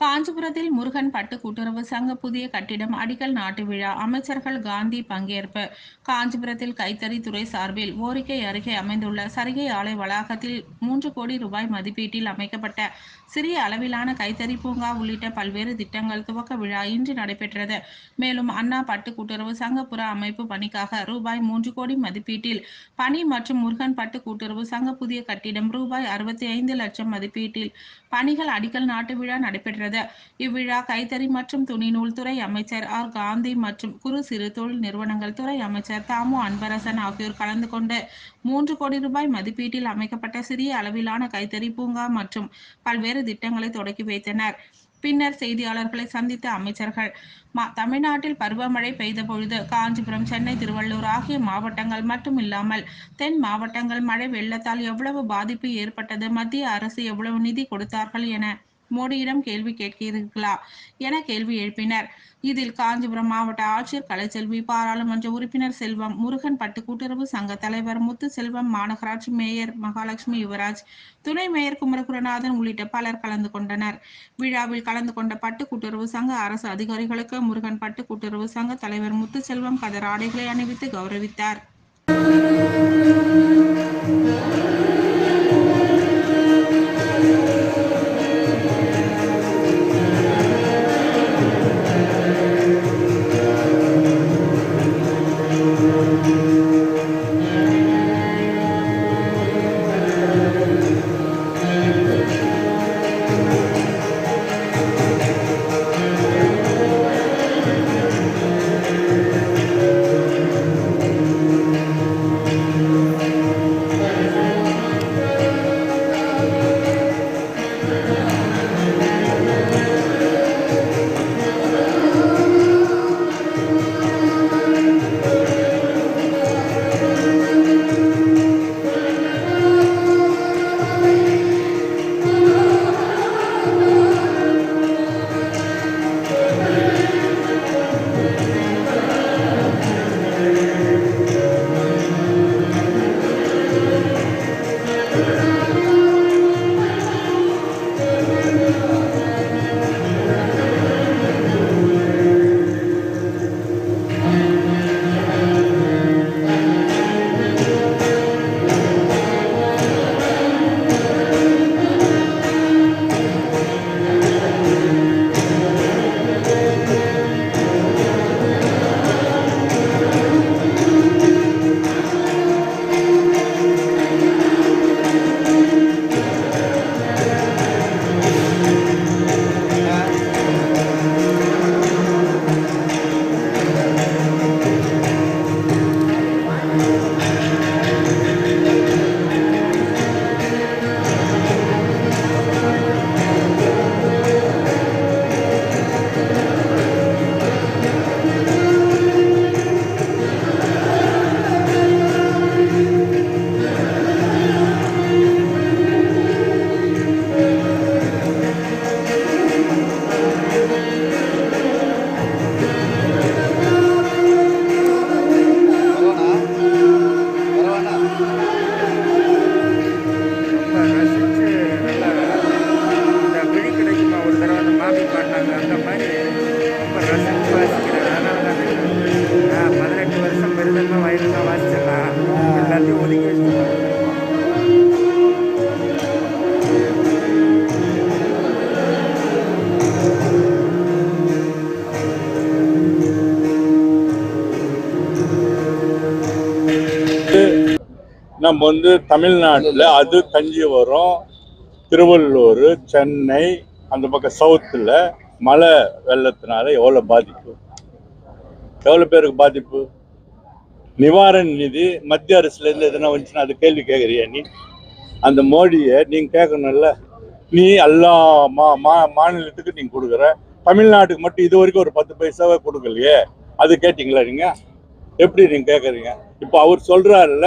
காஞ்சிபுரத்தில் முருகன் பட்டு கூட்டுறவு சங்க புதிய கட்டிடம் அடிக்கல் நாட்டு விழா அமைச்சர்கள் காந்தி பங்கேற்பு. காஞ்சிபுரத்தில் கைத்தறித்துறை சார்பில் ஓரிக்கை அருகே அமைந்துள்ள சரிகை ஆலை வளாகத்தில் 3 கோடி ரூபாய் மதிப்பீட்டில் அமைக்கப்பட்ட சிறிய அளவிலான கைத்தறி பூங்கா உள்ளிட்ட பல்வேறு திட்டங்கள் துவக்க விழா இன்று நடைபெற்றது. மேலும் அண்ணா பட்டு கூட்டுறவு சங்கப்புற அமைப்பு பணிக்காக ரூபாய் 3 கோடி மதிப்பீட்டில் பணி மற்றும் முருகன் பட்டு கூட்டுறவு சங்க புதிய கட்டிடம் ரூபாய் 65 லட்சம் மதிப்பீட்டில் பணிகள் அடிக்கல் நாட்டு விழா நடைபெற்றது. இவ்விழா கைத்தறி மற்றும் துணிநூல் துறை அமைச்சர் ஆர் காந்தி மற்றும் குறு சிறு தொழில் நிறுவனங்கள் துறை அமைச்சர் தாமு அன்பரசன் ஆகியோர் கலந்து கொண்டு 3 கோடி ரூபாய் மதிப்பீட்டில் அமைக்கப்பட்ட சிறிய அளவிலான கைத்தறி பூங்கா மற்றும் பல்வேறு திட்டங்களை தொடக்கி வைத்தனர். பின்னர் செய்தியாளர்களை சந்தித்த அமைச்சர்கள், தமிழ்நாட்டில் பருவமழை பெய்த பொழுது காஞ்சிபுரம், சென்னை, திருவள்ளூர் ஆகிய மாவட்டங்கள் மட்டுமில்லாமல் தென் மாவட்டங்கள் மழை வெள்ளத்தால் எவ்வளவு பாதிப்பு ஏற்பட்டது, மத்திய அரசு எவ்வளவு நிதி கொடுத்தார்கள் என மோடியிடம் கேள்வி கேட்கிறீர்களா என கேள்வி எழுப்பினர். இதில் காஞ்சிபுரம் மாவட்ட ஆட்சியர் கலைச்செல்வி, பாராளுமன்ற உறுப்பினர் செல்வம், முருகன் பட்டு கூட்டுறவு சங்க தலைவர் முத்துசெல்வம், மாநகராட்சி மேயர் மகாலட்சுமி யுவராஜ், துணை மேயர் குமரகுருநாதன் உள்ளிட்ட பலர் கலந்து கொண்டனர். விழாவில் கலந்து கொண்ட பட்டு கூட்டுறவு சங்க அரசு அதிகாரிகளுக்கு முருகன் பட்டு கூட்டுறவு சங்க தலைவர் முத்துசெல்வம் கதர் ஆடைகளை அணிவித்து கௌரவித்தார். அந்த மாதிரி ரொம்ப ரசித்து வாசிக்கிறேன். அதனால தான் 18 வருஷம் பெருந்தன்மை வயதில் வாசிச்சிடலாம், எல்லாத்தையும் ஒதுக்கி வச்சுருக்கேன். நம்ம தமிழ்நாட்டில் அது தஞ்சாவூர், திருவள்ளூர், சென்னை, அந்த பக்கம் சவுத்தில் மழை வெள்ளத்தினால எவ்வளோ பாதிப்பு, எவ்வளோ பேருக்கு பாதிப்பு? நிவாரண நிதி மத்திய அரசுலேருந்து எதுனா வந்துச்சுன்னா அது கேள்வி கேட்குறியா நீ? அந்த மோடியை நீங்கள் கேட்கணும்ல. நீ எல்லா மாநிலத்துக்கு நீங்கள் கொடுக்குற, தமிழ்நாட்டுக்கு மட்டும் இது வரைக்கும் ஒரு 10 பைசாவே கொடுக்கலையே, அது கேட்டிங்களா நீங்கள்? எப்படி நீங்கள் கேட்குறீங்க? இப்போ அவர் சொல்கிறாருல்ல,